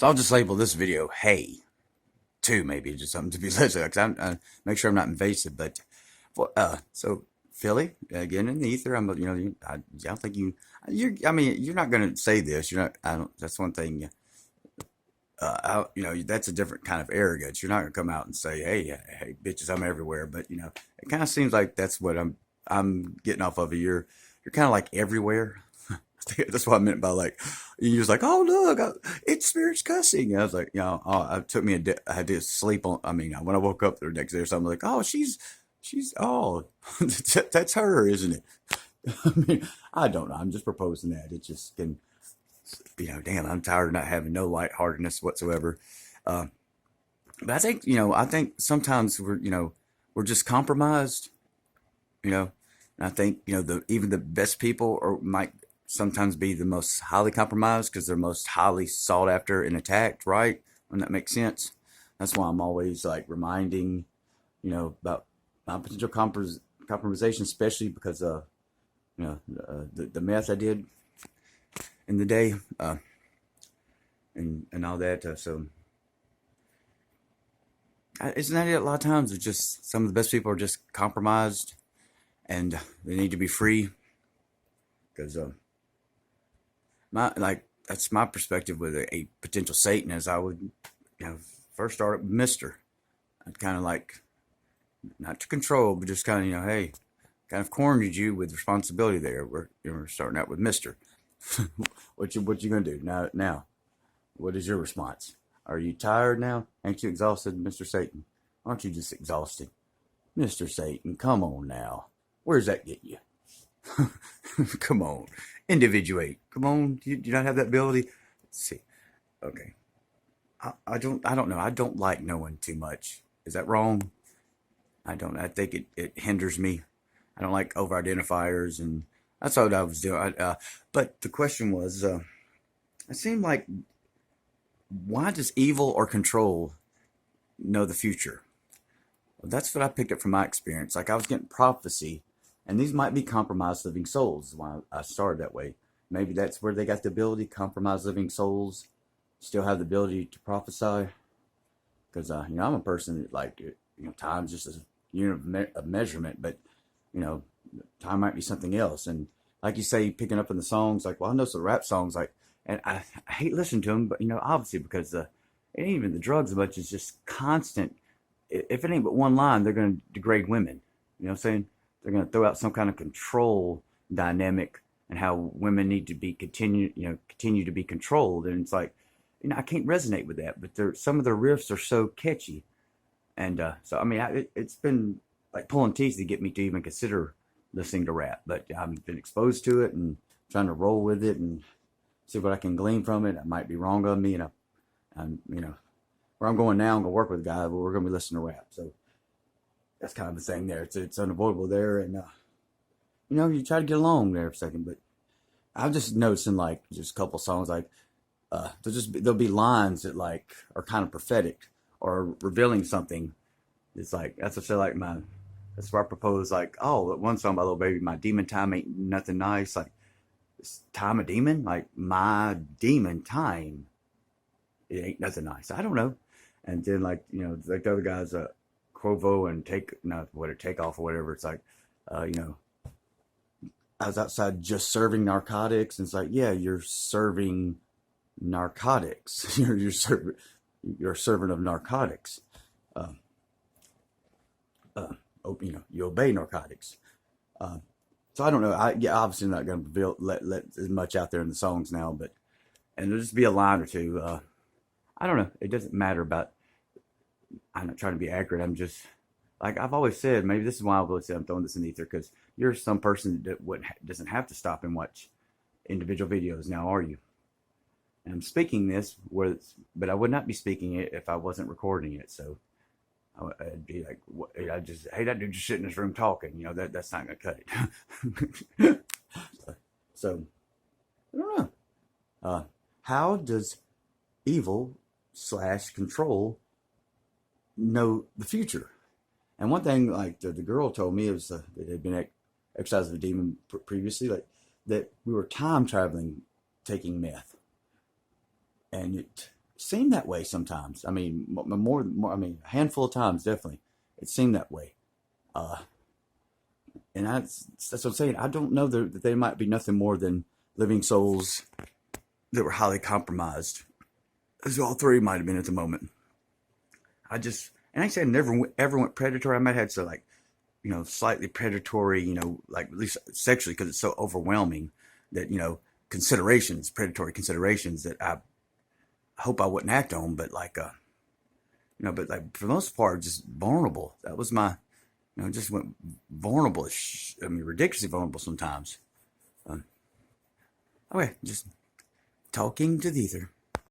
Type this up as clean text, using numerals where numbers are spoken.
So I'll just label this video "Hey" too, maybe just something to be listening. Because I make sure I'm not invasive. But so Philly again in the ether. I don't think I mean, you're not going to say this. You're not. I don't. That's one thing. That's a different kind of arrogance. You're not going to come out and say, "Hey, bitches, I'm everywhere." But it kind of seems like that's what I'm getting off of it. You're kind of like everywhere. That's what I meant by like, you was like, oh look, it's spirits cussing. And I was like, it took me I had to sleep on. I mean, when I woke up the next day or something, like, oh, oh, that's her, isn't it? I mean, I don't know. I'm just proposing that. It just can, damn, I'm tired of not having no lightheartedness whatsoever. Uh, but I think sometimes we're just compromised, you know. And I think, even the best people might sometimes be the most highly compromised because they're most highly sought after and attacked, right? When that makes sense. That's why I'm always like reminding, about my potential compromisation, especially because, the meth I did in the day, and all that. Isn't that it? A lot of times it's just some of the best people are just compromised and they need to be free because, that's my perspective with a potential Satanist. I would, first start with Mister. I'd kind of like not to control, but just kind of, hey, kind of cornered you with responsibility there. We're starting out with Mister. What you gonna do now? What is your response? Are you tired now? Ain't you exhausted, Mister Satan? Aren't you just exhausted, Mister Satan? Come on now. Where's that get you? Come on, individuate. Come on, do you not have that ability? Let's see. Okay, I don't know. I don't like knowing too much. Is that wrong? I don't. I think it hinders me. I don't like over identifiers, and that's what I was doing. But the question was, it seemed like, why does evil or control know the future? Well, that's what I picked up from my experience. Like I was getting prophecy, and these might be compromised living souls. Why I started that way. Maybe that's where they got the ability. Compromised living souls still have the ability to prophesy. Because I'm a person that like time's just a unit of measurement, but time might be something else. And like you say, picking up in the songs, like, well, I know some rap songs, like, and I hate listening to them, but obviously because it ain't even the drugs as much as just constant. If it ain't but one line, they're going to degrade women. You know what I'm saying? They're going to throw out some kind of control dynamic and how women need to be continue to be controlled. And it's like, I can't resonate with that, but some of their riffs are so catchy. And so, I mean, it's been like pulling teeth to get me to even consider listening to rap. But I've been exposed to it and trying to roll with it and see what I can glean from it. I might be wrong on me, where I'm going now, I'm going to work with a guy, but we're going to be listening to rap. So that's kind of the thing there. It's unavoidable there. And, you try to get along there for a second. But I'm just noticing, like, just a couple songs, like, there'll be lines that, like, are kind of prophetic or revealing something. It's like, that's what I say, like, that's where I propose, like, oh, one song by Lil Baby, my demon time ain't nothing nice. Like, is time a demon? Like, my demon time, it ain't nothing nice. I don't know. And then, like, like the other guys, Quavo and Takeoff or whatever. It's like, I was outside just serving narcotics, and it's like, yeah, you're serving narcotics. You're a servant of narcotics. Uh, you obey narcotics. So I don't know. Obviously not going to let as much out there in the songs now, and there'll just be a line or two. I don't know. It doesn't matter about. I'm not trying to be accurate. I'm just like I've always said. Maybe this is why I've always said I'm throwing this in the ether because you're some person that doesn't have to stop and watch individual videos. Now, are you? And I'm speaking this, but I would not be speaking it if I wasn't recording it. So I'd be like, hey, that dude just sitting in this room talking. That's not going to cut it. So I don't know. How does evil/control know the future? And one thing, like the girl told me, was that had been exercised with a demon previously, like that we were time traveling, taking meth, and seemed that way sometimes. I mean, more, I mean, a handful of times, definitely. It seemed that way. Uh, and that's what I'm saying. I don't know that they might be nothing more than living souls that were highly compromised, as all three might have been at the moment. And I said, never ever went predatory. I might have had some, like, slightly predatory, like at least sexually, because it's so overwhelming that, predatory considerations that I hope I wouldn't act on, but like, but like for the most part, just vulnerable. That was my, just went vulnerable. I mean, ridiculously vulnerable sometimes. Okay, just talking to the ether.